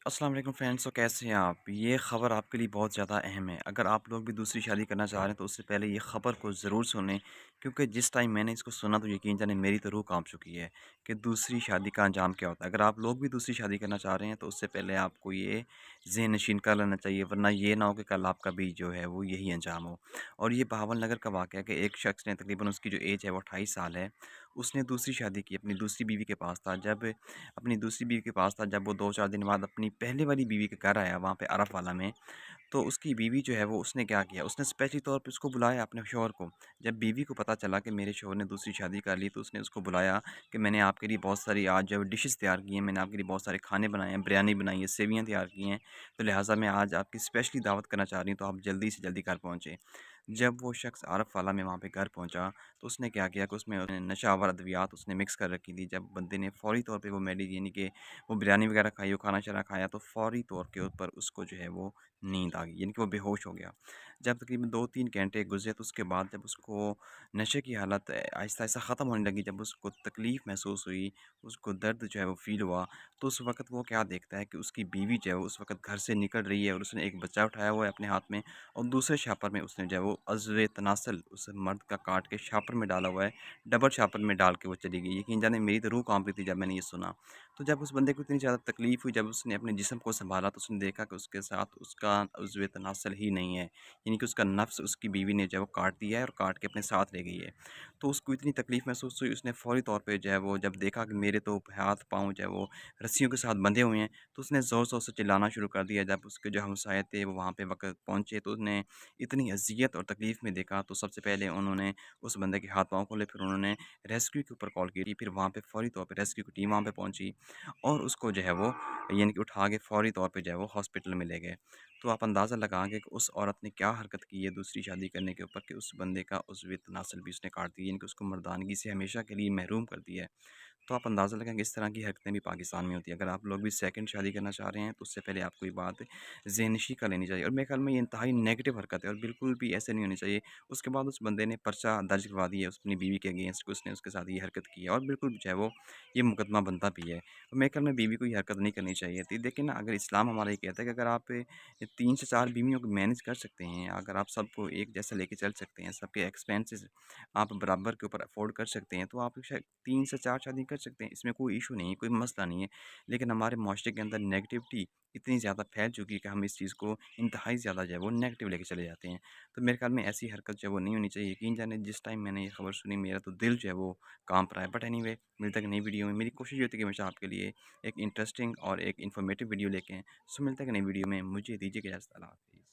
अस्सलाम वालेकुम फ्रेंड्स। तो कैसे हैं आप? ये ख़बर आपके लिए बहुत ज़्यादा अहम है। अगर आप लोग भी दूसरी शादी करना चाह रहे हैं तो उससे पहले ये ख़बर को ज़रूर सुनें, क्योंकि जिस टाइम मैंने इसको सुना तो यकीन जाने मेरी तो रूह काँप चुकी है कि दूसरी शादी का अंजाम क्या होता है। अगर आप लोग भी दूसरी शादी करना चाह रहे हैं तो उससे पहले आपको ये ज़हन नशीन कर लेना चाहिए, वरना ये ना हो कि कल आपका भी जो है वो यही अंजाम हो। और ये बहावल नगर का वाक़या है कि एक शख़्स ने, तकरीबन उसकी जो एज है वो 28 साल है, उसने दूसरी शादी की अपनी दूसरी बीवी के पास था। जब अपनी दूसरी बीवी के पास था, जब वो 2-4 दिन बाद अपनी पहले वाली बीवी के घर आया वहाँ पे अरब वाला में, तो उसकी बीवी जो है वो उसने क्या किया, उसने स्पेशली तौर पे उसको बुलाया अपने शौहर को। जब बीवी को पता चला कि मेरे शौहर ने दूसरी शादी कर ली, तो उसने उसको बुलाया कि मैंने आपके लिए बहुत सारी आज जो डिशेज़ तैयार की हैं, मैंने आपके लिए बहुत सारे खाने बनाए हैं, बिरयानी बनाई है, सेवियाँ तैयार की हैं, तो लिहाज़ा मैं आज आपकी स्पेशली दावत करना चाह रही हूँ, तो आप जल्दी से जल्दी घर पहुँचे। जब वो शख़्स आरफ़ वाला में वहाँ पे घर पहुँचा, तो उसने क्या किया कि उसमें नशा आवर अद्वियात उसने मिक्स कर रखी थी। जब बंदे ने फ़ौरी तौर पे वो यानी कि वो बिरयानी वग़ैरह खाई, वो खाना-शाना खाया, तो फ़ौरी तौर के ऊपर उसको जो है वो नींद आ गई, यानी कि वो बेहोश हो गया। जब तकरीबन 2-3 घंटे गुज़रे, तो उसके बाद जब उसको नशे की हालत आहिस्ता-आहिस्ता ख़त्म होने लगी, जब उसको तकलीफ़ महसूस हुई, उसको दर्द जो है वो फ़ील हुआ, तो उस वक़्त वो क्या देखता है कि उसकी बीवी जो है वो उस वक़्त घर से निकल रही है और उसने एक बच्चा उठाया हुआ है अपने हाथ में, और दूसरे शापर में उसने जो है वो अज़्व तनासल उस मर्द का काट के शापर में डाला हुआ है, डबल शापर में डाल के वो चली गई। यकीन जाने मेरी तो रूह काँप रही थी जब मैंने ये सुना। तो जब उस बंदे को इतनी ज़्यादा तकलीफ़ हुई, जब उसने अपने जिस्म को सँभाला, तो उसने देखा कि उसके साथ उसका उज़्व तनासल ही नहीं है। यानी कि उसका नफ्स उसकी बीवी ने जो है वो काट दिया है और काट के अपने साथ ले गई है। तो उसको इतनी तकलीफ़ महसूस हुई, उसने फ़ौरी तौर पे जो है वो जब देखा कि मेरे तो हाथ-पाँव जो है वो रस्सियों के साथ बंधे हुए हैं, तो उसने ज़ोर-ज़ोर से चिल्लाना शुरू कर दिया। जब उसके जो हमसाये थे वो वहाँ पे वक़्त पहुँचे, तो उसने इतनी अज़ियत और तकलीफ़ में देखा, तो सबसे पहले उन्होंने उस बंदे के हाथ-पाँव खोले, फिर उन्होंने रेस्क्यू के ऊपर कॉल की, फिर वहाँ पे फ़ौरी तौर पे रेस्क्यू की टीम वहाँ पे पहुँची और उसको जो है वो यानी कि उठा के फ़ौरी तौर पे जो है वो हॉस्पिटल में ले गए। तो आप अंदाज़ा लगाएँगे कि उस औरत ने क्या हरकत की है दूसरी शादी करने के ऊपर, कि उस बंदे का उज़्व तनासल भी उसने काट दिया, यानी कि उसको मर्दानगी से हमेशा के लिए महरूम कर दिया है। तो आप अंदाज़ा लगाएँ कि इस तरह की हरकतें भी पाकिस्तान में होती हैं। अगर आप लोग भी सेकंड शादी करना चाह रहे हैं, तो उससे पहले आपको ये बात ज़हननशीं कर लेनी चाहिए, और मेरे ख़्याल में ये इंतहाई नेगेटिव हरकत है और बिल्कुल भी ऐसे नहीं होनी चाहिए। उसके बाद उस बंदे ने पर्चा दर्ज करवा दिया अपनी बीवी के अगेंस्ट, उसने उसके साथ ये हरकत की है और बिल्कुल जो है वो ये मुकदमा बनता भी है। तो मेरे ख़्याल में बीवी को ये हरकत नहीं करनी चाहिए थी। देखिए ना, अगर इस्लाम हमारा ये कहता है कि अगर आप 3 से 4 बीवियों को मैनेज कर सकते हैं, अगर आप सबको एक जैसा लेके चल सकते हैं, सबके एक्सपेंसेस आप बराबर के ऊपर अफ़ोर्ड कर सकते हैं, तो आप शायद 3 से 4 शादी कर सकते हैं, इसमें कोई इश्यू नहीं है, कोई मसला नहीं है। लेकिन हमारे माशरे के अंदर नेगेटिविटी इतनी ज़्यादा फैल चुकी है कि हम इस चीज़ को इंतहाई ज़्यादा जो है वो नेगेटिव लेके चले जाते हैं। तो मेरे ख़्याल में ऐसी हरकत जो है वो नहीं होनी चाहिए। यकीन जाने जिस टाइम मैंने ये खबर सुनी, मेरा तो दिल जो है वो काँप रहा है। बट एनीवे, मिलते हैं एक नई वीडियो में। मेरी कोशिश ये होती है कि हमेशा आपके लिए एक इंटरेस्टिंग और एक इन्फॉर्मेटिव वीडियो लेके आएँ। सो मिलते हैं एक नई वीडियो में। मुझे दीजिए इजाज़त। अल्लाह हाफ़िज़।